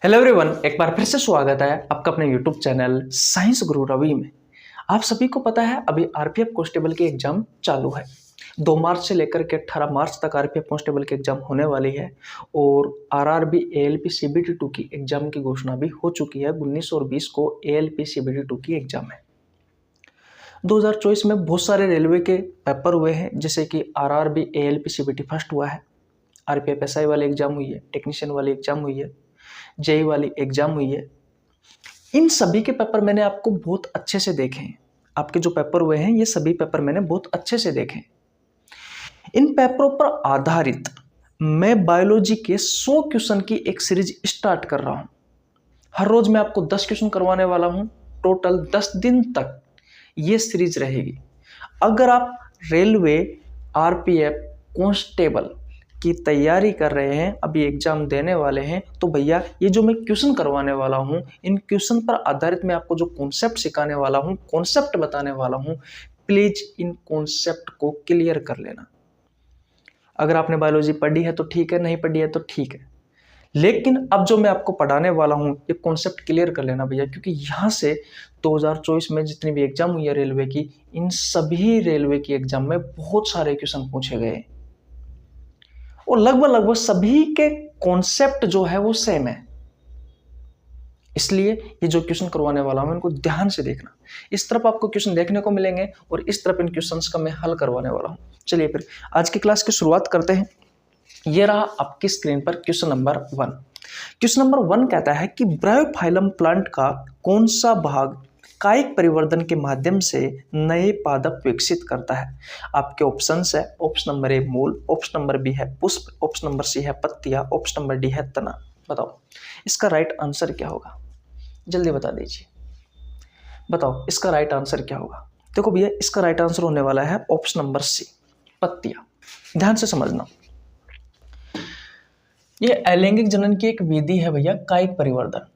Hello everyone, एक बार फिर से स्वागत है आपका अपने यूट्यूब चैनल साइंस गुरु रवि में। आप सभी को पता है अभी आरपीएफ कांस्टेबल की एग्जाम चालू है। 2 मार्च से लेकर के 18 मार्च तक आरपीएफ कांस्टेबल की एग्जाम होने वाली है और आरआरबी एएलपी सीबीटी 2 की एग्जाम की घोषणा भी हो चुकी है। 19 और 20 को एएलपी सीबीटी 2 की एग्जाम है। 2024 में बहुत सारे रेलवे के पेपर हुए हैं, जैसे कि आरआरबी एएलपी सीबीटी फर्स्ट हुआ है, आरपीएफ एसआई वाली एग्जाम हुई है, टेक्नीशियन वाली एग्जाम हुई है, जेई वाली एग्जाम हुई है। इन सभी के पेपर मैंने आपको बहुत अच्छे से देखे हैं। आपके जो पेपर हुए हैं ये सभी पेपर मैंने बहुत अच्छे से देखे हैं। इन पेपरों पर आधारित मैं बायोलॉजी के 100 क्वेश्चन की एक सीरीज स्टार्ट कर रहा हूं। हर रोज मैं आपको 10 क्वेश्चन करवाने वाला हूं। टोटल 10 दिन तक ये सीरीज रहेगी। अगर आप रेलवे, आरपीएफ, कांस्टेबल की तैयारी कर रहे हैं, अभी एग्जाम देने वाले हैं, तो भैया ये जो मैं क्वेश्चन करवाने वाला हूं, इन क्वेश्चन पर आधारित मैं आपको जो कॉन्सेप्ट सिखाने वाला हूं, कॉन्सेप्ट बताने वाला हूं, प्लीज इन कॉन्सेप्ट को क्लियर कर लेना। अगर आपने बायोलॉजी पढ़ी है तो ठीक है, नहीं पढ़ी है तो ठीक है, लेकिन अब जो मैं आपको पढ़ाने वाला हूं ये कॉन्सेप्ट क्लियर कर लेना भैया, क्योंकि यहां से 2024 में जितनी भी एग्जाम हुई है रेलवे की, इन सभी रेलवे की एग्जाम में बहुत सारे क्वेश्चन पूछे गए और लगभग सभी के कॉन्सेप्ट जो है वो सेम है। इसलिए ये जो क्वेश्चन करवाने वाला हूं इनको ध्यान से देखना। इस तरफ आपको क्वेश्चन देखने को मिलेंगे और इस तरफ इन क्वेश्चंस का मैं हल करवाने वाला हूं। चलिए फिर आज की क्लास की शुरुआत करते हैं। ये रहा आपकी स्क्रीन पर क्वेश्चन नंबर 1। क्वेश्चन नंबर 1 कहता है कि ब्रायोफाइलम प्लांट का कौन सा भाग कायिक परिवर्तन के माध्यम से नए पादप विकसित करता है। आपके ऑप्शंस है, ऑप्शन नंबर ए मूल, ऑप्शन नंबर बी है पुष्प, ऑप्शन नंबर सी है पत्तियां, ऑप्शन नंबर डी है तना। बताओ इसका राइट आंसर क्या होगा, जल्दी बता दीजिए। बताओ इसका राइट आंसर क्या होगा। देखो भैया, इसका राइट आंसर होने वाला है ऑप्शन नंबर सी, पत्तियां। ध्यान से समझना, ये अलैंगिक जनन की एक विधि है भैया, कायिक परिवर्तन।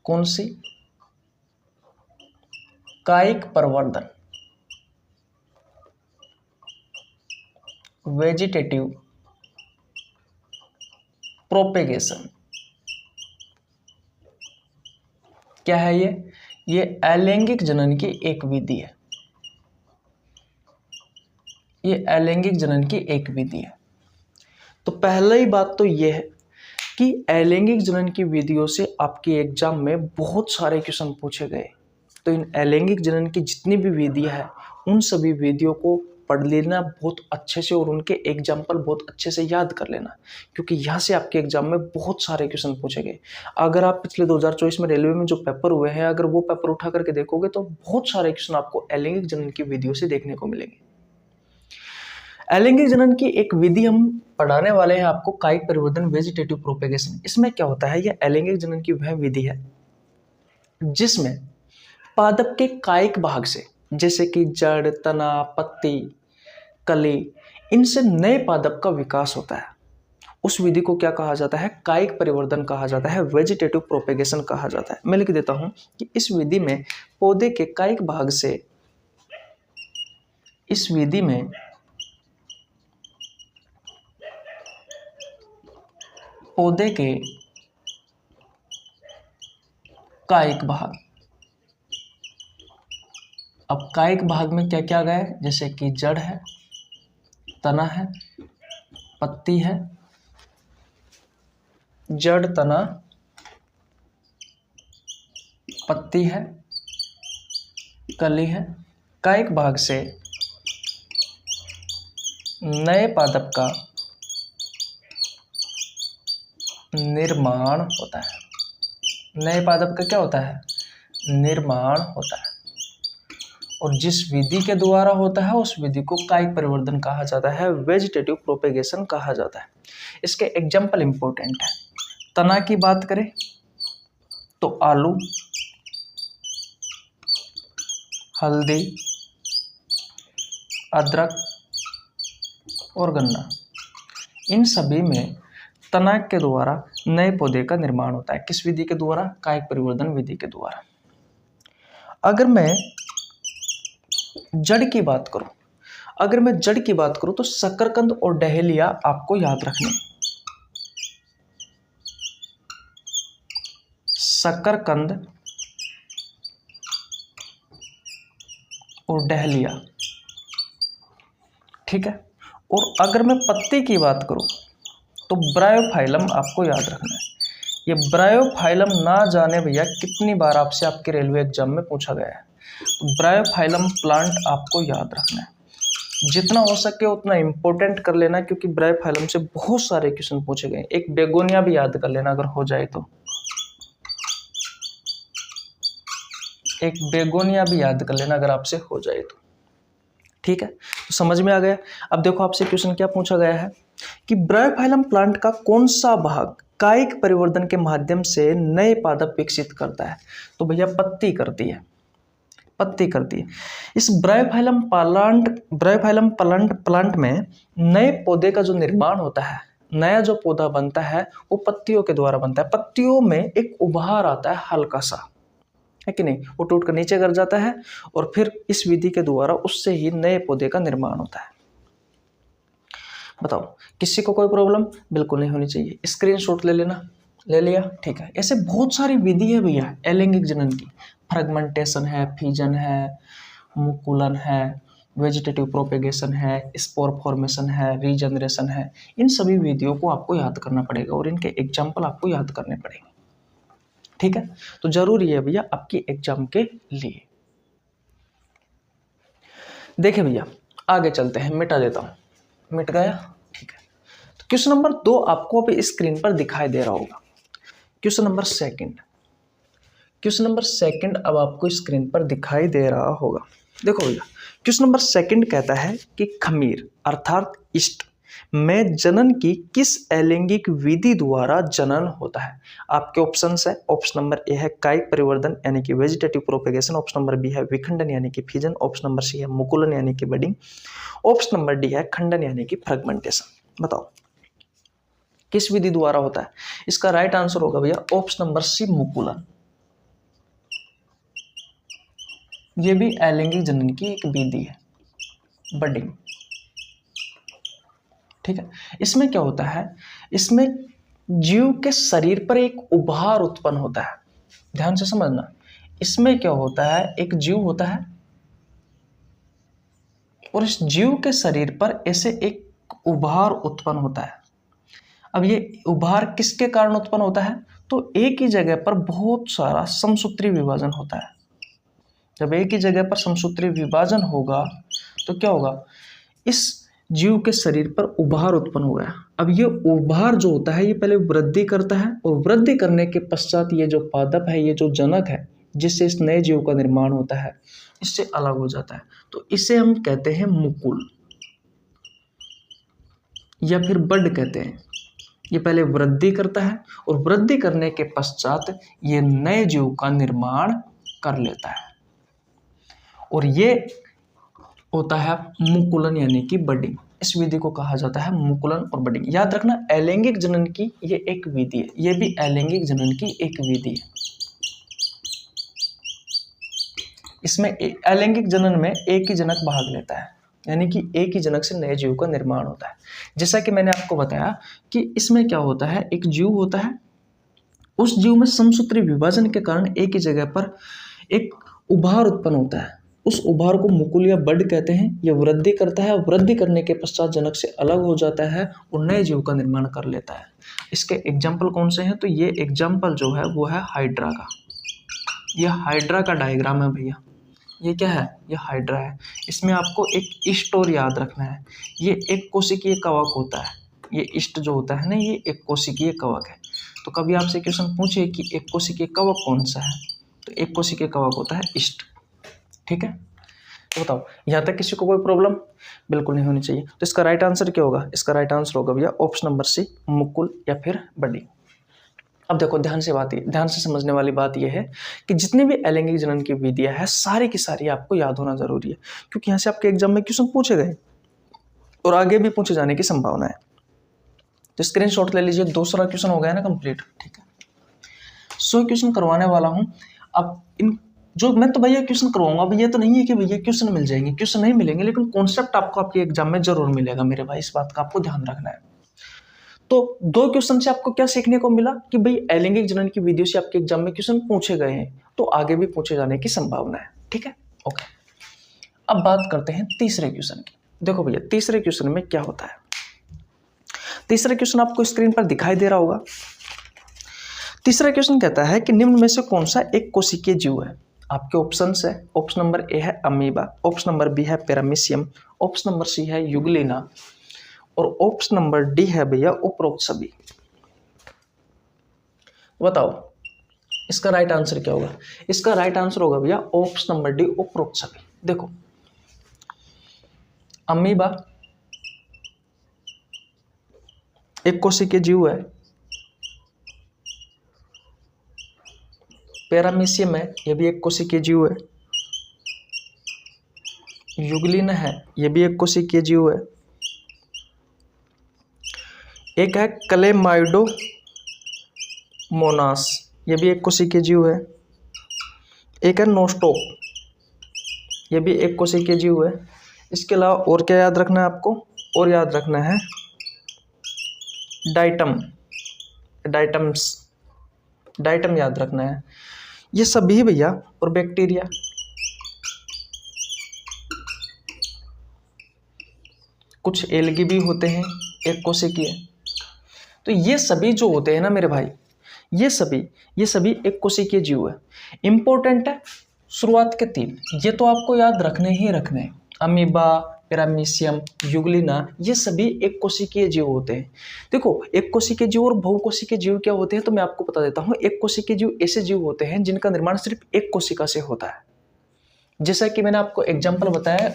कौन सी? कायिक परिवर्तन, वेजिटेटिव प्रोपेगेशन। क्या है ये अलैंगिक जनन की एक विधि है। ये अलैंगिक जनन की एक विधि है। तो पहली बात तो ये है कि अलैंगिक जनन की विधियों से आपके एग्जाम में बहुत सारे क्वेश्चन पूछे गए। तो इन अलैंगिक जनन की जितनी भी विधियां हैं उन सभी विधियों को पढ़ लेना बहुत अच्छे से और उनके एग्जाम्पल बहुत अच्छे से याद कर लेना, क्योंकि यहाँ से आपके एग्जाम में बहुत सारे क्वेश्चन पूछे गए। अगर आप पिछले 2024 में रेलवे में जो पेपर हुए हैं, अगर वो पेपर उठा करके देखोगे तो बहुत सारे क्वेश्चन आपको अलैंगिक जनन की विधियों से देखने को मिलेंगे। अलैंगिक जनन की एक विधि हम पढ़ाने वाले हैं आपको, कायिक परिवर्तन, वेजिटेटिव प्रोपेगेशन। इसमें क्या होता है, यह अलैंगिक जनन की वह विधि है जिसमें पादप के कायिक भाग से, जैसे कि जड़, तना, पत्ती, कली, इनसे नए पादप का विकास होता है। उस विधि को क्या कहा जाता है? कायिक परिवर्तन कहा जाता है, वेजिटेटिव प्रोपेगेशन कहा जाता है। मैं लिख देता हूं कि इस विधि में पौधे के कायिक भाग से, इस विधि में पौधे के कायिक भाग, अब कायिक भाग में क्या क्या गए, जैसे कि जड़ है, तना है, पत्ती है, जड़, तना, पत्ती है, कली है। कायिक भाग से नए पादप का निर्माण होता है। नए पादप का क्या होता है? निर्माण होता है। और जिस विधि के द्वारा होता है उस विधि को कायिक परिवर्तन कहा जाता है, वेजिटेटिव प्रोपेगेशन कहा जाता है। इसके एग्जाम्पल इंपॉर्टेंट है। तना की बात करें तो आलू, हल्दी, अदरक और गन्ना, इन सभी में तना के द्वारा नए पौधे का निर्माण होता है। किस विधि के द्वारा? कायिक परिवर्तन विधि के द्वारा। अगर मैं जड़ की बात करूं तो शकरकंद और डहेलिया आपको याद रखने। शकरकंद और डहलिया। ठीक है। और अगर मैं पत्ती की बात करूं तो ब्रायोफाइलम आपको याद रखना है। ये ब्रायोफाइलम ना जाने भैया कितनी बार आपसे आपके रेलवे एग्जाम में पूछा गया है। तो ब्रायोफाइलम प्लांट आपको याद रखना है, जितना हो सके उतना इंपॉर्टेंट कर लेना, क्योंकि ब्रायोफाइलम से बहुत सारे क्वेश्चन पूछे गए। एक बेगोनिया भी याद कर लेना अगर हो जाए तो, एक बेगोनिया भी याद कर लेना अगर आपसे हो जाए तो। ठीक है, तो समझ में आ गया। अब देखो आपसे क्वेश्चन क्या पूछा गया है कि ब्रायोफाइलम प्लांट का कौन सा भाग कायिक परिवर्तन के माध्यम से नए पादप विकसित करता है? तो भैया पत्ती करती है, पत्ती करती है। इस ब्रायोफाइलम प्लांट में नए पौधे का जो निर्माण होता है, नया जो पौधा बनता है वो पत्तियों के द्वारा बनता है। पत्तियों में एक उभार आता है हल्का सा, है कि नहीं, वो टूट कर नीचे गिर जाता है और फिर इस विधि के द्वारा उससे ही नए पौधे का निर्माण होता है। बताओ किसी को कोई प्रॉब्लम? बिल्कुल नहीं होनी चाहिए। स्क्रीनशॉट ले लेना, ले लिया? ठीक है। ऐसे बहुत सारी विधि है भैया अलैंगिक जनन की। फ्रेगमेंटेशन है, फिजन है, मुकुलन है, वेजिटेटिव प्रोपेगेशन है, स्पोर फॉर्मेशन है, रीजनरेशन है। इन सभी विधियों को आपको याद करना पड़ेगा और इनके एग्जाम्पल आपको याद करने पड़ेंगे। ठीक है, तो जरूरी है भैया आपकी एग्जाम के लिए। देखिए भैया आगे चलते हैं, मिटा देता हूं, मिट गया। ठीक है, तो क्वेश्चन नंबर 2 आपको अभी स्क्रीन पर दिखाई दे रहा होगा। क्वेश्चन नंबर सेकंड अब आपको स्क्रीन पर दिखाई दे रहा होगा। देखो भैया क्वेश्चन नंबर 2 कहता है कि खमीर अर्थात ईस्ट में जनन की किस अलैंगिक विधि द्वारा जनन होता है? आपके ऑप्शंस है, ऑप्शन नंबर ए है कायिक परिवर्तन यानी कि vegetative propagation, option number B है विखंडन यानी कि फिजन, ऑप्शन नंबर सी है मुकुलन यानी कि बडिंग, ऑप्शन नंबर डी है खंडन यानी कि फ्रेगमेंटेशन। बताओ किस विधि द्वारा होता है? इसका राइट आंसर होगा भैया ऑप्शन नंबर सी मुकुलन। ये भी अलैंगिक जनन की एक विधि है, बडिंग। ठीक है, इसमें क्या होता है, इसमें जीव के शरीर पर एक उभार उत्पन्न होता है। ध्यान से समझना, इसमें क्या होता है, एक जीव होता है और इस जीव के शरीर पर ऐसे एक उभार उत्पन्न होता है। अब ये उभार किसके कारण उत्पन्न होता है? तो एक ही जगह पर बहुत सारा समसूत्री विभाजन होता है। जब एक ही जगह पर समसूत्री विभाजन होगा तो क्या होगा, इस जीव के शरीर पर उभार उत्पन्न हो गया। अब ये उभार जो होता है ये पहले वृद्धि करता है और वृद्धि करने के पश्चात ये जो पादप है, ये जो जनक है जिससे इस नए जीव का निर्माण होता है, इससे अलग हो जाता है। तो इसे हम कहते हैं मुकुल या फिर बड कहते हैं। ये पहले वृद्धि करता है और वृद्धि करने के पश्चात ये नए जीव का निर्माण कर लेता है और ये होता है मुकुलन यानी कि बडिंग। इस विधि को कहा जाता है मुकुलन और बडिंग। याद रखना अलैंगिक जनन की ये एक विधि है, ये भी अलैंगिक जनन की एक विधि है। इसमें अलैंगिक जनन में एक ही जनक भाग लेता है, यानी कि एक ही जनक से नए जीव का निर्माण होता है। जैसा कि मैंने आपको बताया कि इसमें क्या होता है, एक जीव होता है, उस जीव में समसूत्री विभाजन के कारण एक ही जगह पर एक उभार उत्पन्न होता है। उस उभार को मुकुल या बड कहते हैं। यह वृद्धि करता है और वृद्धि करने के पश्चात जनक से अलग हो जाता है और नए जीव का निर्माण कर लेता है। इसके एग्जाम्पल कौन से हैं? तो ये एग्जाम्पल जो है वो है हाइड्रा का। यह हाइड्रा का डायग्राम है भैया। ये क्या है? ये हाइड्रा है। इसमें आपको एक ईस्ट और याद रखना है। ये एक कोशिकीय कवक होता है। ये ईस्ट जो होता है ना, ये एक कोशिकीय कवक है। तो कभी आपसे क्वेश्चन पूछे कि एक कोशिकीय कवक कौन सा है, तो एक कोशिकीय कवक होता है ईस्ट। ठीक है, तो बताओ यहाँ तक किसी को कोई प्रॉब्लम? बिल्कुल नहीं होनी चाहिए। तो इसका राइट आंसर क्या होगा? इसका राइट आंसर होगा भैया ऑप्शन नंबर सी मुकुल या फिर बडी। अब देखो ध्यान से समझने वाली बात यह है कि जितनी भी अलैंगिक जनन की विधियां है सारी की सारी आपको याद होना जरूरी है, क्योंकि यहाँ से आपके एग्जाम में क्वेश्चन पूछे गए और आगे भी पूछे जाने की संभावना है। तो स्क्रीनशॉट ले लीजिए। दूसरा क्वेश्चन हो गया ना कंप्लीट। ठीक है, 100 क्वेश्चन करवाने वाला हूं। अब इन जो मैं तो भैया क्वेश्चन करवाऊंगा, अब ये तो नहीं है कि भैया क्वेश्चन मिल जाएंगे, क्वेश्चन नहीं मिलेंगे, लेकिन कॉन्सेप्ट आपको आपके एग्जाम में जरूर मिलेगा मेरे भाई। इस बात का आपको ध्यान रखना है। तो 2 क्वेश्चन से आपको क्या सीखने को मिला कि भाई अलैंगिक जनन की विधियों से आपके एग्जाम में क्वेश्चन पूछे गए हैं, तो आगे भी पूछे जाने की संभावना है। ठीक है, ओके। अब बात करते हैं तीसरे क्वेश्चन की। देखो भैया तीसरे क्वेश्चन में क्या होता है। तीसरा क्वेश्चन आपको स्क्रीन पर दिखाई दे रहा होगा। तीसरा क्वेश्चन कहता है कि निम्न में से कौन सा एक कोशिकीय जीव है। आपके ऑप्शंस है, ऑप्शन नंबर ए है अमीबा, ऑप्शन नंबर बी है पैरामीशियम, ऑप्शन नंबर सी है यूग्लिना और ऑप्शन नंबर डी है भैया उपरोक्त सभी। बताओ इसका राइट आंसर क्या होगा। इसका राइट आंसर होगा भैया ऑप्शन नंबर डी उपरोक्त सभी। देखो अमीबा एक कोशिकीय जीव है, पैरामीशियम है यह भी एक कोशिकीय जीव है, यूग्लिना है यह भी एक कोशिकीय जीव है, एक है क्लेमाइडोमोनास यह भी एक कोशिकीय जीव है, एक है नोस्टोक यह भी एक कोशिकीय जीव है। इसके अलावा और क्या याद रखना है आपको, और याद रखना है डाइटम याद रखना है। ये सभी भैया और बैक्टीरिया कुछ एल्गी भी होते हैं एक कोशिकीय। तो ये सभी जो होते हैं ना मेरे भाई, ये सभी एक कोशिकीय जीव है। इंपॉर्टेंट है शुरुआत के 3, ये तो आपको याद रखने ही रखने हैं। अमीबा, पैरामीशियम, यूग्लिना ये सभी एक कोशिकीय जीव होते हैं। देखो एक कोशिकीय जीव और बहुकोशिकीय जीव क्या होते हैं तो मैं आपको बता देता हूँ। एक कोशिकीय जीव ऐसे जीव होते हैं जिनका निर्माण सिर्फ एक कोशिका से होता है। जैसा कि मैंने आपको एग्जाम्पल बताया है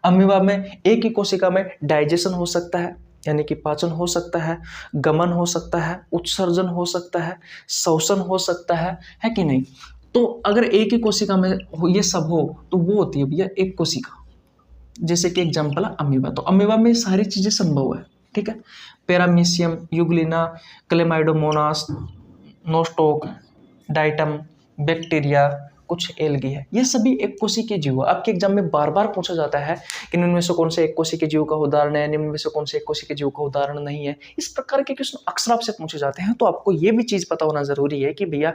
अमीबा में एक ही कोशिका में डाइजेशन हो सकता है, यानी कि पाचन हो सकता है, गमन हो सकता है, उत्सर्जन हो सकता है, शोषण हो सकता है कि नहीं। तो अगर एक ही कोशिका में ये सब हो तो वो होती है भैया एक कोशिका। जैसे कि एग्जाम्पल है अमीबा, तो अमीबा में सारी चीजें संभव है। ठीक है, paramecium, Euglena, Chlamydomonas, Nostoc, diatom, bacteria, कुछ एल्गी है, ये सभी एक कोशिकीय जीव है। आपके एग्जाम में बार बार पूछा जाता है कि निम्न में से कौन से एक कोशिकीय जीव का उदाहरण है, निम्न में से कौन से एक कोशिकीय जीव का उदाहरण नहीं है। इस प्रकार के क्वेश्चन अक्सर आपसे पूछे जाते हैं। तो आपको ये भी चीज पता होना जरूरी है कि भैया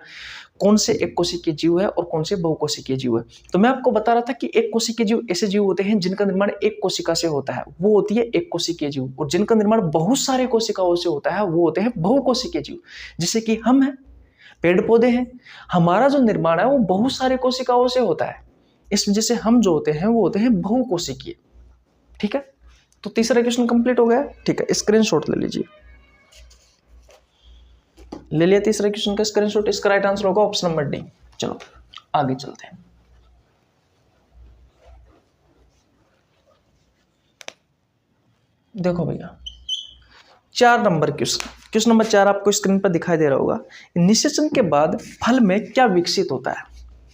कौन से एक कोशिकीय जीव है और कौन से बहुकोशिकीय जीव है। तो मैं आपको बता रहा था कि एक कोशिकीय जीव ऐसे जीव होते हैं जिनका निर्माण एक कोशिका से होता है, वो होती है एक कोशिकीय जीव। और जिनका निर्माण बहुत सारे कोशिकाओं से होता है वो होते हैं बहुकोशिकीय जीव। जैसे कि हम हैं, पेड़ पौधे हैं, हमारा जो निर्माण है वो बहुत सारे कोशिकाओं से होता है। इस वजह से हम जो होते हैं वो होते हैं बहुकोशिकीय। ठीक है, तो तीसरा क्वेश्चन कंप्लीट हो गया। ठीक है, स्क्रीनशॉट ले लीजिए। ले लिया तीसरे क्वेश्चन का स्क्रीनशॉट। इसका राइट आंसर होगा ऑप्शन नंबर डी। चलो आगे चलते हैं। देखो भैया 4 नंबर क्वेश्चन नंबर 4 आपको स्क्रीन पर दिखाई दे रहा होगा। निषेचन के बाद फल में क्या विकसित होता है।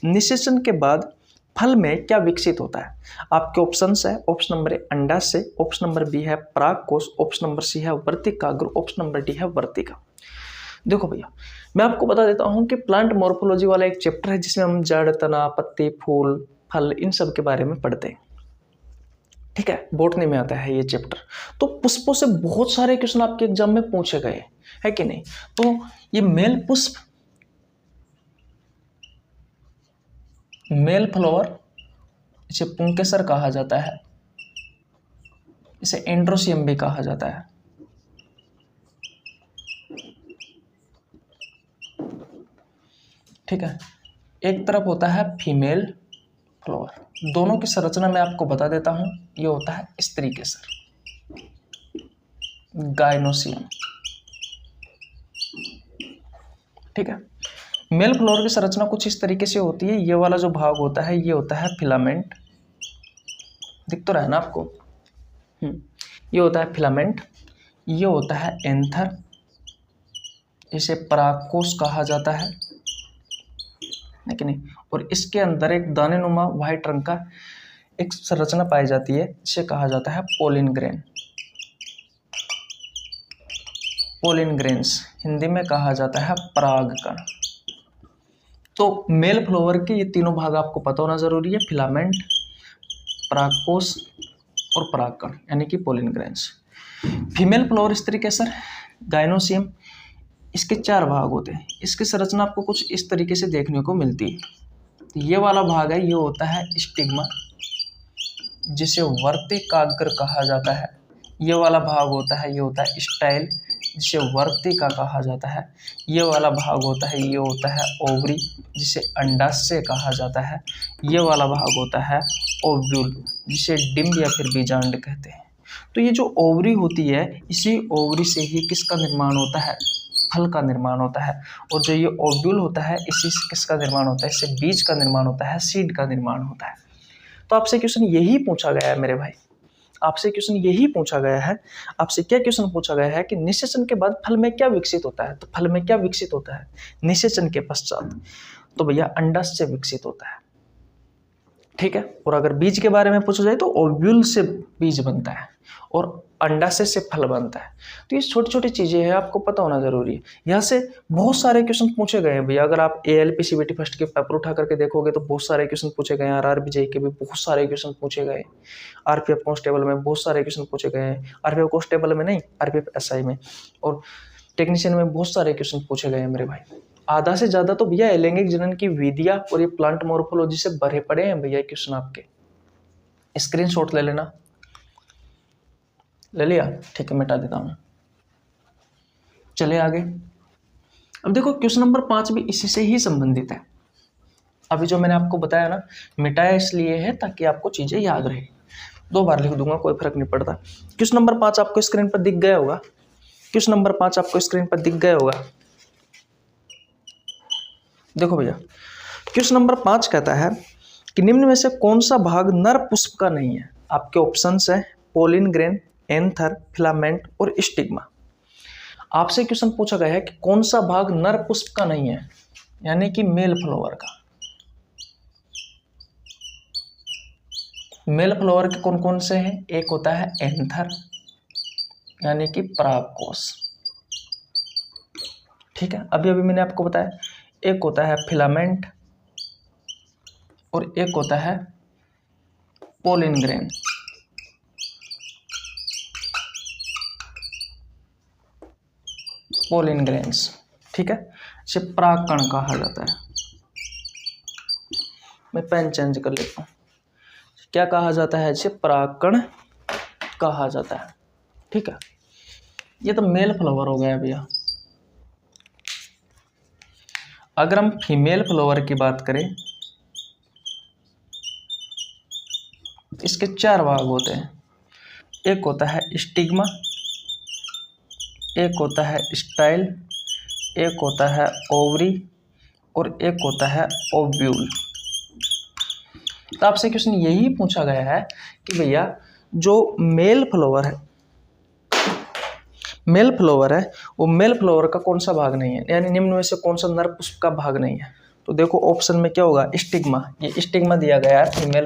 निषेचन के बाद फल में क्या विकसित होता है। आपके ऑप्शंस है, ऑप्शन नंबर ए अंडाशय, ऑप्शन नंबर बी है परागकोश, ऑप्शन नंबर सी है वर्तिकाग्र, ऑप्शन नंबर डी है वर्तिका। देखो भैया मैं आपको बता देता हूं कि प्लांट मॉर्फोलॉजी वाला एक चैप्टर है जिसमें हम जड़, तना, पत्ती, फूल, फल इन सब के बारे में पढ़ते हैं। ठीक है, बॉटनी में आता है ये चैप्टर। तो पुष्पों से बहुत सारे क्वेश्चन आपके एग्जाम में पूछे गए है कि नहीं। तो ये मेल पुष्प, मेल फ्लावर, इसे पुंकेसर कहा जाता है, इसे एंड्रोसियम भी कहा जाता है। ठीक है, एक तरफ होता है फीमेल फ्लावर। दोनों की संरचना मैं आपको बता देता हूं। ये होता है स्त्री केसर, गायनोसियम। ठीक है, मेल फ्लावर की संरचना कुछ इस तरीके से होती है। ये वाला जो भाग होता है ये होता है फिलामेंट, दिख तो रहा है ना आपको। ये होता है फिलामेंट, ये होता है एंथर, इसे परागकोश कहा जाता है कि नहीं। और इसके अंदर एक दानेनुमा व्हाइट रंग का एक संरचना पाई जाती है, इसे कहा जाता है pollen grain. Pollen grains Hindi में कहा जाता है परागकण। तो मेल फ्लावर के ये तीनों भाग आपको पता होना जरूरी है, फिलामेंट, परागकोश और परागकण यानी कि पोलिन ग्रेन्स। फीमेल फ्लावर स्त्री केसर गाइनोसियम, इसके 4 भाग होते हैं। इसकी संरचना आपको कुछ इस तरीके से देखने को मिलती है। तो ये वाला भाग है, ये होता है स्टिग्मा, जिसे वर्तिकाग्र कहा जाता है। ये वाला भाग होता है, ये होता है स्टाइल, जिसे वर्तिका कहा जाता है। ये वाला भाग होता है, ये होता है ओवरी, जिसे अंडाशय कहा जाता है। ये वाला भाग होता है ओव्यूल, जिसे डिम्ब या फिर बीजांड कहते हैं। तो ये जो ओवरी होती है, इसी ओवरी से ही किसका निर्माण होता है? फल का निर्माण होता है। और जो ये ओव्यूल होता है, इसी से किसका निर्माण होता है? इससे बीज का निर्माण होता है, सीड का निर्माण होता है। तो आपसे क्वेश्चन यही पूछा गया है मेरे भाई, आपसे क्वेश्चन यही पूछा गया है। आपसे क्या क्वेश्चन पूछा गया है कि निषेचन के बाद फल में क्या विकसित होता है? तो फल में क्या विकसित होता है निषेचन के पश्चात? तो भैया अंडाशय विकसित होता है, ठीक है। और अगर बीज के बारे में पूछा जाए तो ओव्यूल से बीज बनता है और अंडाशय से फल बनता है। तो ये छोटी छोटी चीजें हैं, आपको पता होना जरूरी है। यहाँ से बहुत सारे क्वेश्चन पूछे गए हैं भैया। अगर आप ALP CBT फर्स्ट के पेपर उठा करके देखोगे तो बहुत सारे क्वेश्चन पूछे गए हैं। RRB JEE के भी बहुत सारे क्वेश्चन पूछे गए। RPF कांस्टेबल में बहुत सारे क्वेश्चन पूछे गए हैं। RPF कांस्टेबल में नहीं, RPF SI में और टेक्नीशियन में बहुत सारे क्वेश्चन पूछे गए हैं मेरे भाई। आधा से ज्यादा तो भैया अलैंगिक जनन की विधियां और ये प्लांट मॉर्फोलॉजी से भरे पड़े हैं भैया क्वेश्चन आपके। स्क्रीनशॉट ले लेना। ले लिया? ठीक है, मिटा देता हूं। चले आगे। अब देखो क्वेश्चन नंबर 5 भी इसी से ही संबंधित है। अभी जो मैंने आपको बताया ना, मिटाया इसलिए है ताकि आपको चीजें याद रहे। 2 बार लिख दूंगा, कोई फर्क नहीं पड़ता। क्वेश्चन नंबर 5 आपको स्क्रीन पर दिख गया होगा। क्वेश्चन नंबर 5 आपको स्क्रीन पर दिख गया होगा। देखो भैया, क्वेश्चन नंबर 5 कहता है कि निम्न में से कौन सा भाग नर पुष्प का नहीं है? आपके ऑप्शंस है पोलिन ग्रेन, एंथर, फिलामेंट और स्टिग्मा। आपसे क्वेश्चन पूछा गया है कि कौन सा भाग नर पुष्प का नहीं है, यानी कि मेल फ्लावर का। मेल फ्लावर के कौन कौन से हैं? एक होता है एंथर, यानी कि परागकोश, ठीक है। अभी अभी मैंने आपको बताया। एक होता है फिलामेंट और एक होता है पोलिन ग्रेन। पोलिन ग्रेन्स, ठीक है। इसे परागकण कहा जाता है। मैं पेन चेंज कर लेता हूं। क्या कहा जाता है? इसे परागकण कहा जाता है, ठीक है। ये तो मेल फ्लावर हो गया भैया। अगर हम फीमेल फ्लावर की बात करें, इसके 4 भाग होते हैं। एक होता है स्टिग्मा, एक होता है स्टाइल, एक होता है ओवरी और एक होता है ओव्यूल। तो आपसे क्वेश्चन यही पूछा गया है कि भैया जो मेल फ्लावर है, मेल फ्लावर है, वो मेल फ्लावर का कौन सा भाग नहीं है, यानी निम्न में से कौन सा नर पुष्प का भाग नहीं है? तो देखो ऑप्शन में क्या होगा? स्टिग्मा। ये स्टिग्मा दिया गया है, फीमेल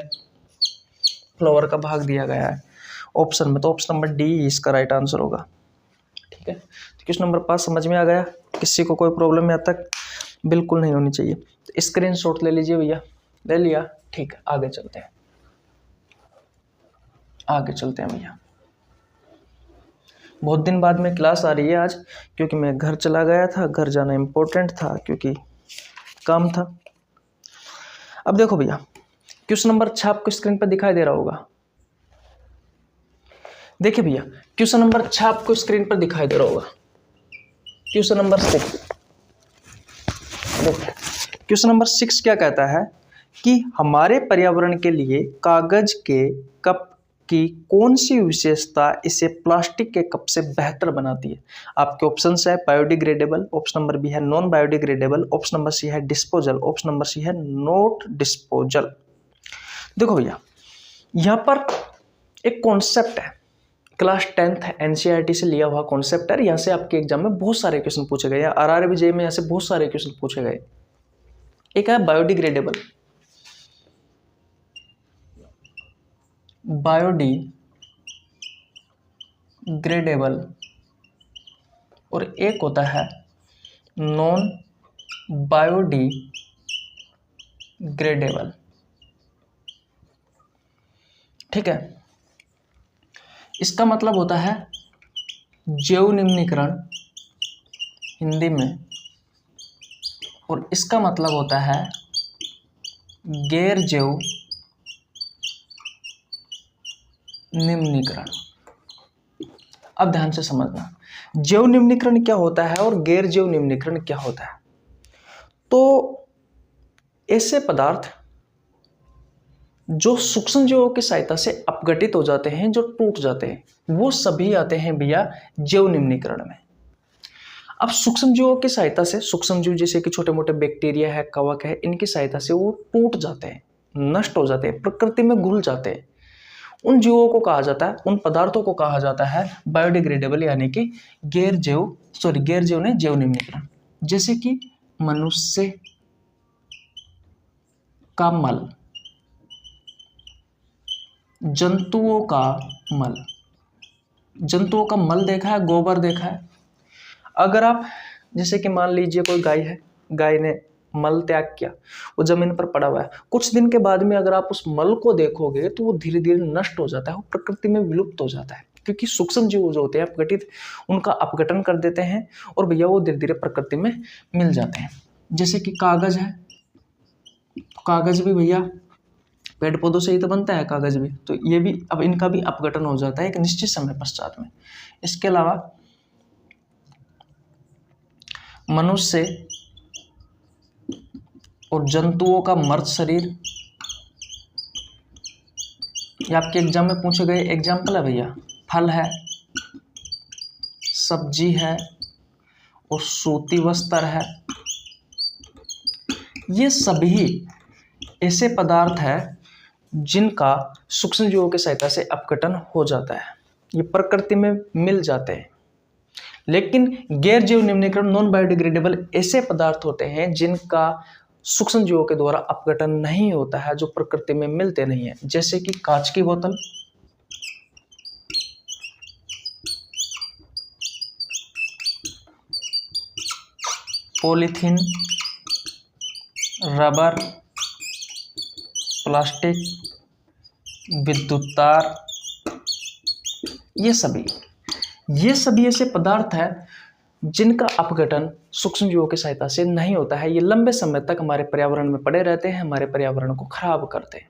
फ्लावर का भाग दिया गया है ऑप्शन में। तो ऑप्शन नंबर डी इसका राइट आंसर होगा, ठीक है। तो क्वेश्चन नंबर 5 समझ में आ गया? किसी को कोई प्रॉब्लम यहाँ तक बिल्कुल नहीं होनी चाहिए। तो स्क्रीनशॉट ले लीजिए भैया। ले लिया? ठीक है, आगे चलते हैं। आगे चलते हैं भैया। बहुत दिन बाद में क्लास आ रही है आज, क्योंकि मैं घर चला गया था। घर जाना इम्पोर्टेंट था क्योंकि काम था। अब देखो भैया, क्वेश्चन नंबर 6 आपको स्क्रीन पर दिखाई दे रहा होगा। देखिए भैया, क्वेश्चन नंबर 6 आपको स्क्रीन पर दिखाई दे रहा होगा। क्वेश्चन नंबर 6, क्वेश्चन नंबर 6 क्या कहता है कि हमारे पर्यावरण के लिए कागज के कप की कौन सी विशेषता इसे प्लास्टिक के कप से बेहतर बनाती है? आपके ऑप्शन है बायोडिग्रेडेबल, ऑप्शन नंबर बी है non biodegradable, option number C है डिस्पोजल, ऑप्शन नंबर सी है नॉट डिस्पोजल। देखो भैया, यहां पर एक कॉन्सेप्ट है, क्लास 10th NCERT से लिया हुआ कॉन्सेप्ट है। यहाँ से आपके एग्जाम में बहुत सारे क्वेश्चन पूछे गए, RRB JEE में यहाँ से बहुत सारे क्वेश्चन पूछे गए। एक है बायोडिग्रेडेबल, बायोडिग्रेडेबल, और एक होता है नॉन बायोडिग्रेडेबल, ठीक है। इसका मतलब होता है जैव निम्नीकरण हिंदी में, और इसका मतलब होता है गैर जैव निम्नीकरण। अब ध्यान से समझना, जैव निम्नीकरण क्या होता है और गैर जैव निम्नीकरण क्या होता है। तो ऐसे पदार्थ जो सूक्ष्म जीवों की सहायता से अपघटित हो जाते हैं, जो टूट जाते हैं, वो सभी आते हैं भैया जैव निम्नीकरण में। अब सूक्ष्म जीवों की सहायता से, सूक्ष्म जीव जैसे कि छोटे मोटे बैक्टीरिया है, कवक है, इनकी सहायता से वो टूट जाते हैं, नष्ट हो जाते हैं, प्रकृति में घुल जाते हैं। उन जीवों को कहा जाता है, उन पदार्थों को कहा जाता है बायोडिग्रेडेबल, यानी कि गैर जैव ने जैव निम्नीकरण। जैसे कि मनुष्य का मल, जंतुओं का मल, जंतुओं का मल देखा है, गोबर देखा है। अगर आप जैसे कि मान लीजिए कोई गाय है, गाय ने मल त्याग किया, वो जमीन पर पड़ा हुआ है, कुछ दिन के बाद में अगर आप उस मल को देखोगे तो वो धीरे धीरे नष्ट हो जाता है, वो प्रकृति में विलुप्त हो जाता है, क्योंकि सूक्ष्म जीव जो होते हैं अपघटित, उनका अपघटन कर देते हैं और भैया वो धीरे धीरे प्रकृति में मिल जाते हैं। जैसे कि कागज है, कागज भी भैया पेड़ पौधों से ही तो बनता है कागज भी, तो ये भी अब इनका भी अपघटन हो जाता है एक निश्चित समय पश्चात में। इसके अलावा मनुष्य और जंतुओं का मर्त शरीर, ये आपके एग्जाम में पूछे गए एग्जाम्पल है भैया। फल है, सब्जी है और सूती वस्त्र है। ये सभी ऐसे पदार्थ है जिनका सूक्ष्म जीवों की सहायता से अपघटन हो जाता है, ये प्रकृति में मिल जाते हैं। लेकिन गैर जैव निम्नीकरण नॉन बायोडिग्रेडेबल ऐसे पदार्थ होते हैं जिनका सूक्ष्म जीवों के द्वारा अपघटन नहीं होता है, जो प्रकृति में मिलते नहीं है। जैसे कि कांच की बोतल, पॉलीथीन, रबर, प्लास्टिक, विद्युत तार, ये सभी ऐसे पदार्थ हैं जिनका अपघटन सूक्ष्म जीवों की सहायता से नहीं होता है। ये लंबे समय तक हमारे पर्यावरण में पड़े रहते हैं, हमारे पर्यावरण को खराब करते हैं।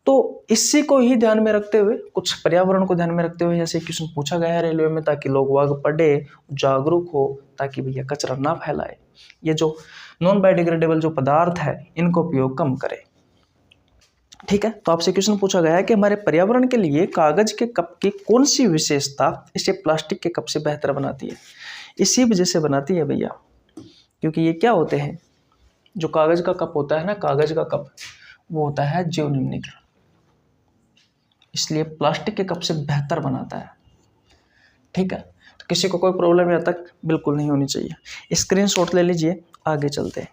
तो इसी को ही ध्यान में रखते हुए, कुछ पर्यावरण को ध्यान में रखते हुए जैसे क्वेश्चन पूछा गया है रेलवे में, ताकि लोग वाग पढ़े, जागरूक हो, ताकि भैया कचरा ना फैलाए। ये जो नॉन बायोडिग्रेडेबल जो पदार्थ है इनको उपयोग कम करें। ठीक है, तो आपसे क्वेश्चन पूछा गया है कि हमारे पर्यावरण के लिए कागज के कप की कौन सी विशेषता इसे प्लास्टिक के कप से बेहतर बनाती है। इसी वजह से बनाती है भैया, क्योंकि ये क्या होते हैं, जो कागज का कप होता है ना, कागज का कप वो होता है जैव निम्नीकरण, इसलिए प्लास्टिक के कप से बेहतर बनाता है। ठीक है, तो किसी को कोई प्रॉब्लम यहाँ तक बिल्कुल नहीं होनी चाहिए। स्क्रीनशॉट ले लीजिए, आगे चलते हैं,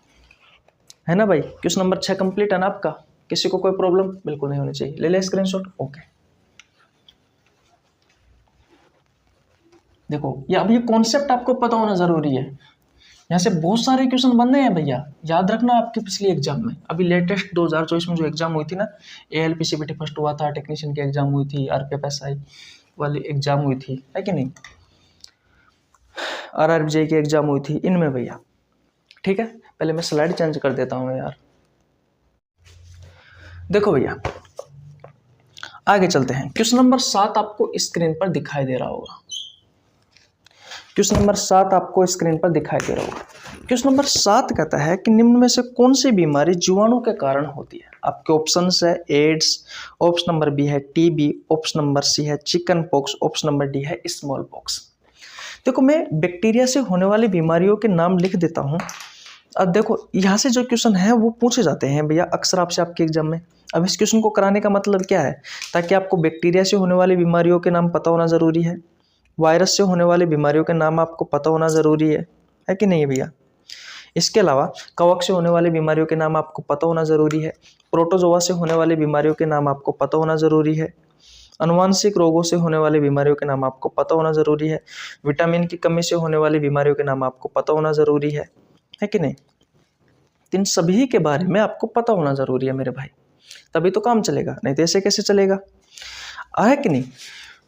है ना भाई। क्वेश्चन नंबर 6 कंप्लीट है ना आपका, किसी को कोई प्रॉब्लम बिल्कुल नहीं होनी चाहिए, ले ले स्क्रीनशॉट। ओके, देखो ये अब ये कॉन्सेप्ट आपको पता होना जरूरी है। यहाँ से बहुत सारे क्वेश्चन बन रहे हैं भैया, याद रखना आपके पिछले एग्जाम में, अभी लेटेस्ट 2024 में जो एग्जाम हुई थी ना, ALPCBT फर्स्ट हुआ था, टेक्नीशियन की एग्जाम हुई थी, RPFSI वाली एग्जाम हुई थी, है कि नहीं, RRBJ की एग्जाम हुई थी, इनमें भैया। ठीक है, पहले मैं स्लाइड चेंज कर देता हूँ यार। देखो भैया आगे चलते हैं। क्वेश्चन नंबर 7 आपको स्क्रीन पर दिखाई दे रहा होगा। क्वेश्चन नंबर 7 आपको स्क्रीन पर दिखाई दे रहा होगा। क्वेश्चन नंबर 7 कहता है कि निम्न में से कौन सी बीमारी जीवाणु के कारण होती है। आपके ऑप्शंस है एड्स, ऑप्शन नंबर बी है TB, ऑप्शन नंबर सी है chicken pox, option number D है स्मॉल पॉक्स। देखो मैं बैक्टीरिया से होने वाली बीमारियों के नाम लिख देता हूँ। अब देखो यहाँ से जो क्वेश्चन है वो पूछे जाते हैं भैया अक्सर आपसे आपके एग्जाम में। अब इस क्वेश्चन को कराने का मतलब क्या है, ताकि आपको बैक्टीरिया से होने वाली बीमारियों के नाम पता होना ज़रूरी है, वायरस से होने वाली बीमारियों के नाम आपको पता होना ज़रूरी है कि नहीं भैया। इसके अलावा कवक से होने वाली बीमारियों के नाम आपको पता होना ज़रूरी है, प्रोटोजोआ से होने वाली बीमारियों के नाम आपको पता होना ज़रूरी है, अनुवांशिक रोगों से होने वाली बीमारियों के नाम आपको पता होना ज़रूरी है, विटामिन की कमी से होने वाली बीमारियों के नाम आपको पता होना ज़रूरी है कि नहीं। इन सभी के बारे में आपको पता होना ज़रूरी है मेरे भाई, तभी तो काम चलेगा, नहीं तो ऐसे कैसे चलेगा, है कि नहीं।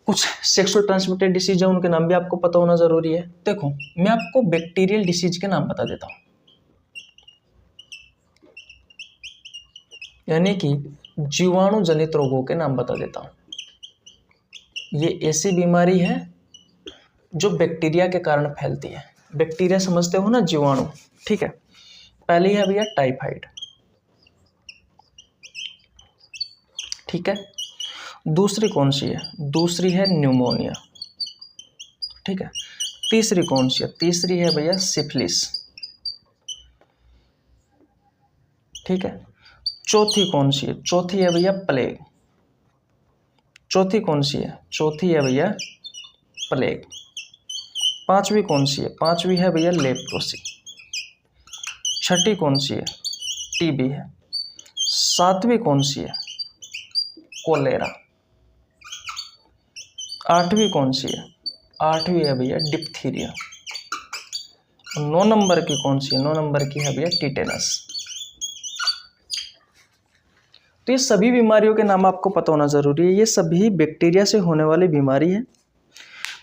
कुछ सेक्सुअल ट्रांसमिटेड डिसीज है, उनके नाम भी आपको पता होना जरूरी है। देखो मैं आपको बैक्टीरियल डिसीज के नाम बता देता हूँ, यानी कि जीवाणु जनित रोगों के नाम बता देता हूँ। ये ऐसी बीमारी है जो बैक्टीरिया के कारण फैलती है। बैक्टीरिया समझते हो ना, जीवाणु, ठीक है। पहली है भैया टाइफाइड, ठीक है। दूसरी कौन सी है? दूसरी है न्यूमोनिया, ठीक है। तीसरी कौन सी है? तीसरी है भैया सिफिलिस, ठीक है। चौथी कौन सी है? चौथी है भैया प्लेग। चौथी कौन सी है? चौथी है भैया प्लेग। पांचवी कौन सी है? पांचवी है भैया लेप्रोसी। छठी कौन सी है? टीबी है। सातवीं कौन सी है? कोलेरा। आठवीं कौन सी है? आठवीं है भैया डिप्थीरिया। और 9 नंबर की कौन सी है? 9 नंबर की है भैया टिटेनस। तो ये सभी बीमारियों के नाम आपको पता होना जरूरी है। ये सभी बैक्टीरिया से होने वाली बीमारी है।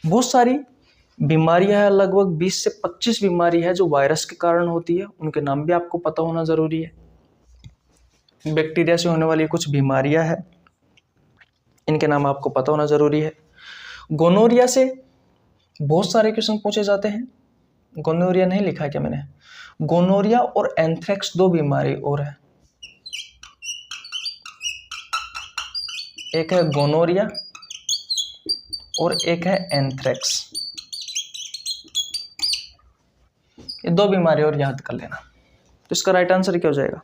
बहुत सारी बीमारियां हैं, लगभग 20 से 25 बीमारी है जो वायरस के कारण होती है, उनके नाम भी आपको पता होना जरूरी है। बैक्टीरिया से होने वाली कुछ बीमारियां हैं, इनके नाम आपको पता होना जरूरी है। गोनोरिया से बहुत सारे क्वेश्चन पूछे जाते हैं। गोनोरिया नहीं लिखा है क्या मैंने? गोनोरिया और एंथ्रेक्स 2 बीमारी और है। एक है गोनोरिया और एक है एंथ्रेक्स। ये 2 बीमारी और याद कर लेना। तो इसका राइट आंसर क्या हो जाएगा?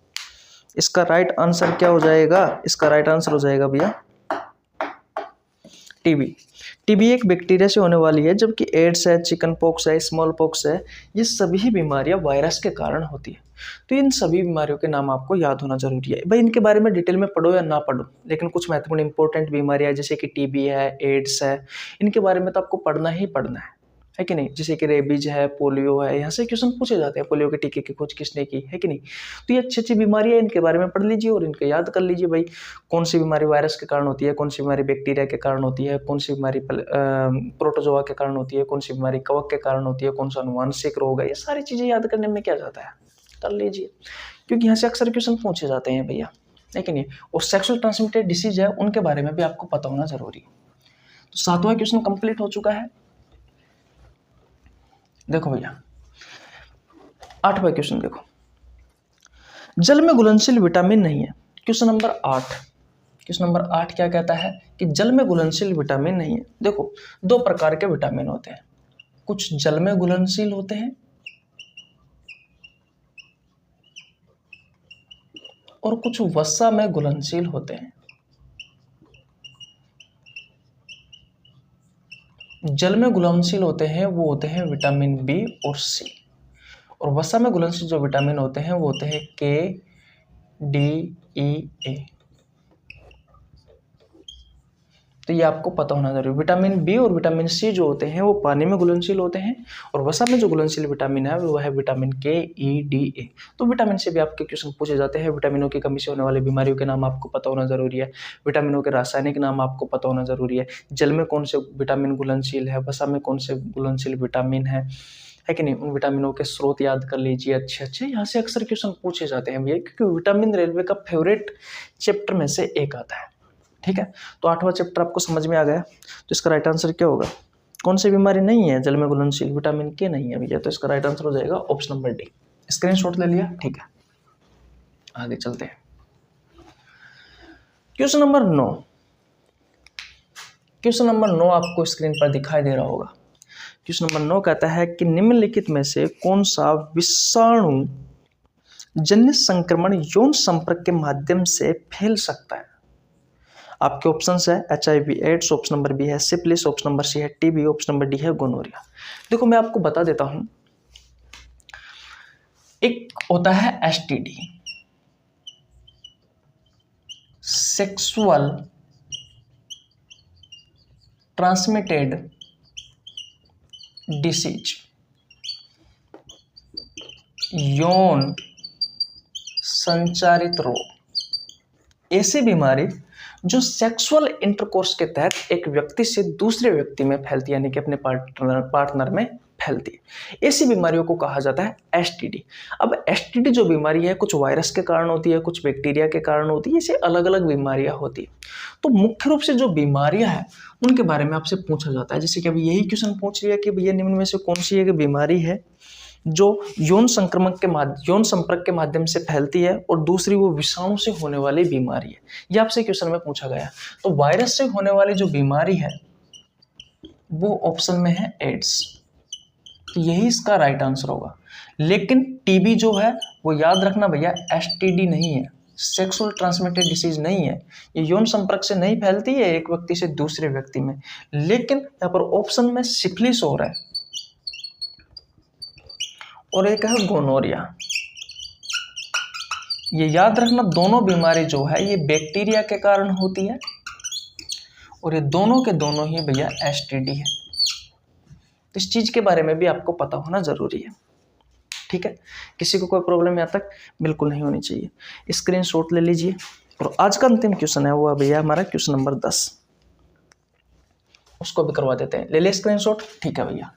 इसका राइट आंसर क्या हो जाएगा? इसका राइट आंसर हो जाएगा भैया टीबी। टीबी एक बैक्टीरिया से होने वाली है, जबकि एड्स है, चिकन पॉक्स है, स्मॉल पॉक्स है, ये सभी बीमारियां वायरस के कारण होती है। तो इन सभी बीमारियों के नाम आपको याद होना जरूरी है। भाई इनके बारे में डिटेल में पढ़ो या ना पढ़ो, लेकिन कुछ महत्वपूर्ण इंपॉर्टेंट बीमारियां जैसे कि टीबी है, एड्स है, इनके बारे में तो आपको पढ़ना ही पढ़ना है कि नहीं। जैसे कि रेबीज है, पोलियो है, यहाँ से क्वेश्चन पूछे जाते हैं। पोलियो के टीके की खोज किसने की, है कि नहीं। तो ये अच्छी अच्छी बीमारियां, इनके बारे में पढ़ लीजिए और इनके याद कर लीजिए। भाई कौन सी बीमारी वायरस के कारण होती है, कौन सी बीमारी बैक्टीरिया के कारण होती है, कौन सी बीमारी प्रोटोजोआ के कारण होती है, कौन सी बीमारी कवक के कारण होती है, कौन सा अनुवांशिक रोग है। ये सारी चीजें याद करने में क्या जाता है, कर लीजिए, क्योंकि यहाँ से अक्सर क्वेश्चन पूछे जाते हैं भैया, है कि नहीं। और सेक्सुअल ट्रांसमिटेड डिसीज है, उनके बारे में भी आपको पता होना जरूरी है। तो 7वां क्वेश्चन कंप्लीट हो चुका है। देखो भैया 8वां क्वेश्चन देखो, जल में घुलनशील विटामिन नहीं है। Question number 8। क्वेश्चन नंबर 8 क्या कहता है कि जल में घुलनशील विटामिन नहीं है। देखो 2 प्रकार के विटामिन होते हैं, कुछ जल में घुलनशील होते हैं और कुछ वसा में घुलनशील होते हैं। जल में घुलनशील होते हैं वो होते हैं विटामिन बी और सी, और वसा में घुलनशील जो विटामिन होते हैं वो होते हैं के, डी, ई, ए। तो ये आपको पता होना जरूरी है। विटामिन बी और विटामिन सी जो होते हैं वो पानी में घुलनशील होते हैं, और वसा में जो घुलनशील विटामिन है वो है विटामिन के, ई, डी, ए। तो विटामिन से भी आपके क्वेश्चन पूछे जाते हैं। विटामिनों की कमी से होने वाली बीमारियों के नाम आपको पता होना जरूरी है। विटामिनों के रासायनिक नाम आपको पता होना जरूरी है। जल में कौन से विटामिन घुलनशील है, वसा में कौन से घुलनशील विटामिन है कि नहीं। उन विटामिनों के स्रोत याद कर लीजिए अच्छे अच्छे। यहाँ से अक्सर क्वेश्चन पूछे जाते हैं भैया, क्योंकि विटामिन रेलवे का फेवरेट चैप्टर में से एक आता है, ठीक है। तो 8वां चैप्टर आपको समझ में आ गया। तो इसका राइट आंसर क्या होगा? कौन सी बीमारी नहीं है जल में घुलनशील? विटामिन के नहीं है भैया। तो इसका राइट आंसर हो जाएगा ऑप्शन नंबर डी। स्क्रीनशॉट ले लिया, ठीक है। आगे चलते हैं। Question number 9। क्वेश्चन नंबर 9 आपको स्क्रीन पर दिखाई दे रहा होगा। क्वेश्चन नंबर 9 कहता है कि निम्नलिखित में से कौन सा विषाणु जन्य संक्रमण यौन संपर्क के माध्यम से फैल सकता है। आपके ऑप्शंस है HIV AIDS, option number B है सिफिलिस, ऑप्शन नंबर सी है टीबी, ऑप्शन नंबर डी है गोनोरिया। देखो मैं आपको बता देता हूं, एक होता है STD, सेक्सुअल ट्रांसमिटेड डिसीज, यौन संचारित रोग। ऐसी बीमारी जो सेक्सुअल इंटरकोर्स के तहत एक व्यक्ति से दूसरे व्यक्ति में फैलती है, यानी कि अपने पार्टनर में फैलती है। ऐसी बीमारियों को कहा जाता है एसटीडी। अब एसटीडी जो बीमारी है कुछ वायरस के कारण होती है, कुछ बैक्टीरिया के कारण होती है, ऐसे अलग अलग बीमारियां होती है। तो मुख्य रूप से जो बीमारियां हैं उनके बारे में आपसे पूछा जाता है। जैसे कि अभी यही क्वेश्चन पूछ लिया कि भैया निम्न में से कौन सी एक बीमारी है जो यौन संपर्क के माध्यम से फैलती है और दूसरी वो विषाणु से होने वाली बीमारी है। ये आपसे क्वेश्चन में पूछा गया। तो वायरस से होने वाली जो बीमारी है वो ऑप्शन में है एड्स, तो यही इसका राइट आंसर होगा। लेकिन टीबी जो है वो याद रखना भैया एसटीडी नहीं है, सेक्सुअल ट्रांसमिटेड डिसीज नहीं है, ये यौन संपर्क से नहीं फैलती है एक व्यक्ति से दूसरे व्यक्ति में। लेकिन यहाँ पर ऑप्शन में सिफिलिस हो रहा है और एक है गोनोरिया। ये याद रखना दोनों बीमारी जो है ये बैक्टीरिया के कारण होती है और ये दोनों के दोनों ही भैया एसटीडी है। तो इस चीज के बारे में भी आपको पता होना जरूरी है। ठीक है, किसी को कोई प्रॉब्लम यहाँ तक बिल्कुल नहीं होनी चाहिए। स्क्रीनशॉट ले लीजिए। और आज का अंतिम क्वेश्चन है वो भैया हमारा क्वेश्चन नंबर 10, उसको भी करवा देते हैं। ले ले स्क्रीनशॉट। ठीक है भैया,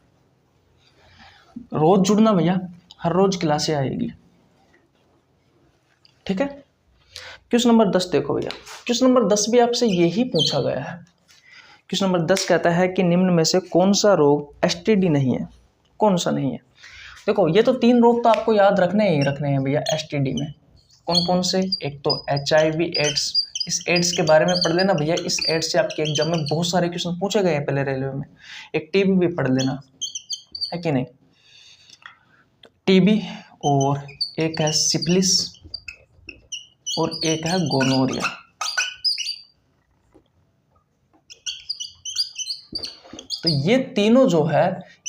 रोज जुड़ना भैया, हर रोज क्लासे आएगी। ठीक है, क्वेश्चन नंबर 10 देखो भैया। क्वेश्चन नंबर 10 भी आपसे यही पूछा गया है। क्वेश्चन नंबर 10 कहता है कि निम्न में से कौन सा रोग एसटीडी नहीं है, कौन सा नहीं है। देखो ये तो 3 रोग तो आपको याद रखने ही रखने हैं भैया एसटीडी में। कौन कौन से? एक तो HIV एड्स, इस एड्स के बारे में पढ़ लेना भैया। इस एड्स से आपके एग्जाम में बहुत सारे क्वेश्चन पूछे गए हैं पहले रेलवे में। एक टीबी भी पढ़ लेना, है कि नहीं। टीबी और एक है सिफिलिस और एक है गोनोरिया। तो ये तीनों जो है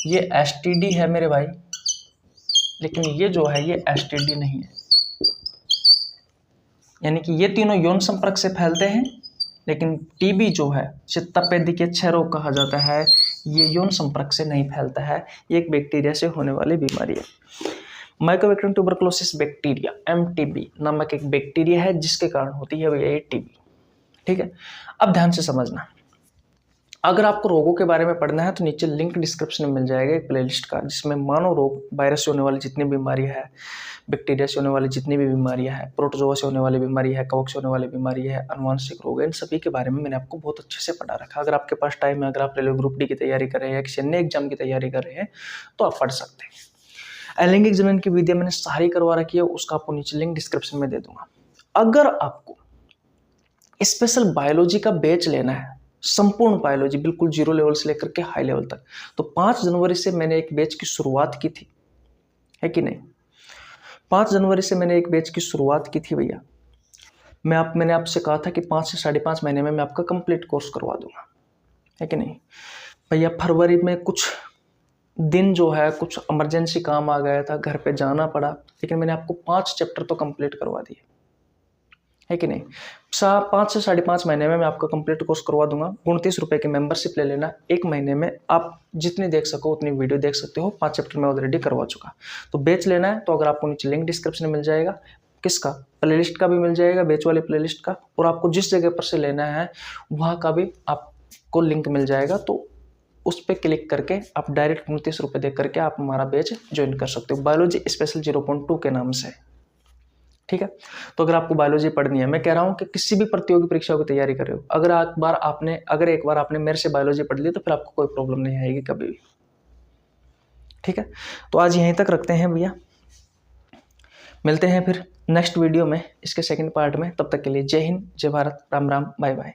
ये एसटीडी है मेरे भाई, लेकिन ये जो है ये एसटीडी नहीं है। यानी कि ये तीनों यौन संपर्क से फैलते हैं, लेकिन टीबी जो है तपेदिक क्षय रोग कहा जाता है, ये यौन संपर्क से नहीं फैलता है। ये एक बैक्टीरिया से होने वाली बीमारी है। माइकोबैक्टीरियम ट्यूबरकुलोसिस बैक्टीरिया MTB नामक एक बैक्टीरिया है जिसके कारण होती है भैया ये टीबी। ठीक है, अब ध्यान से समझना। अगर आपको रोगों के बारे में पढ़ना है तो नीचे लिंक डिस्क्रिप्शन में मिल जाएगा एक प्लेलिस्ट का, जिसमें मानव रोग, वायरस से होने वाली जितनी बीमारियां है, बैक्टीरिया से होने वाली जितनी भी बीमारियां हैं, प्रोटोजोआ से होने वाली बीमारी है, कवक से होने वाली बीमारी है, अनुवांशिक रोग है, इन सभी के बारे में मैंने आपको बहुत अच्छे से पढ़ा रखा। अगर आपके पास टाइम है, अगर आप रेलवे ग्रुप डी की तैयारी कर रहे हैं या किसी अन्य एग्जाम की तैयारी कर रहे हैं तो आप पढ़ सकते हैं। एलिंग एग्जामिन की वीडियो मैंने सारी करवा रखी है, उसका आपको नीचे लिंक डिस्क्रिप्शन में दे दूंगा। अगर आपको स्पेशल बायोलॉजी का बैच लेना है, संपूर्ण बायोलॉजी बिल्कुल 0 लेवल से लेकर के हाई लेवल तक, तो 5 जनवरी से मैंने एक बैच की शुरुआत की थी, है कि नहीं। 5 जनवरी से मैंने एक बैच की शुरुआत की थी भैया। मैंने आपसे कहा था कि 5 से 5.5 महीने में मैं आपका कंप्लीट कोर्स करवा दूंगा, है कि नहीं भैया। फरवरी में कुछ दिन जो है कुछ इमरजेंसी काम आ गया था, घर पे जाना पड़ा, लेकिन मैंने आपको 5 चैप्टर तो कंप्लीट करवा दिए, है कि नहीं। 5 से 5.5 महीने में मैं आपका कंप्लीट कोर्स करवा दूंगा। 29 रुपए की मेंबरशिप ले लेना। 1 महीने में आप जितनी देख सको उतनी वीडियो देख सकते हो। 5 चैप्टर मैं ऑलरेडी करवा चुका। तो बैच लेना है तो अगर आपको नीचे लिंक डिस्क्रिप्शन में मिल जाएगा, किसका, प्लेलिस्ट का भी मिल जाएगा, बैच वाले प्लेलिस्ट का, और आपको जिस जगह पर से लेना है वहाँ का भी आपको लिंक मिल जाएगा। तो उस पर क्लिक करके आप डायरेक्ट 29 रुपये दे करके आप हमारा बैच ज्वाइन कर सकते हो, बायोलॉजी स्पेशल 0.2 के नाम से। ठीक है, तो अगर आपको बायोलॉजी पढ़नी है, मैं कह रहा हूँ कि किसी भी प्रतियोगी परीक्षा की तैयारी कर रहे हो, अगर एक बार आपने मेरे से बायोलॉजी पढ़ ली तो फिर आपको कोई प्रॉब्लम नहीं आएगी कभी भी। ठीक है, तो आज यहीं तक रखते हैं भैया, मिलते हैं फिर नेक्स्ट वीडियो में इसके सेकंड पार्ट में। तब तक के लिए जय हिंद, जय भारत, राम राम, बाय बाय।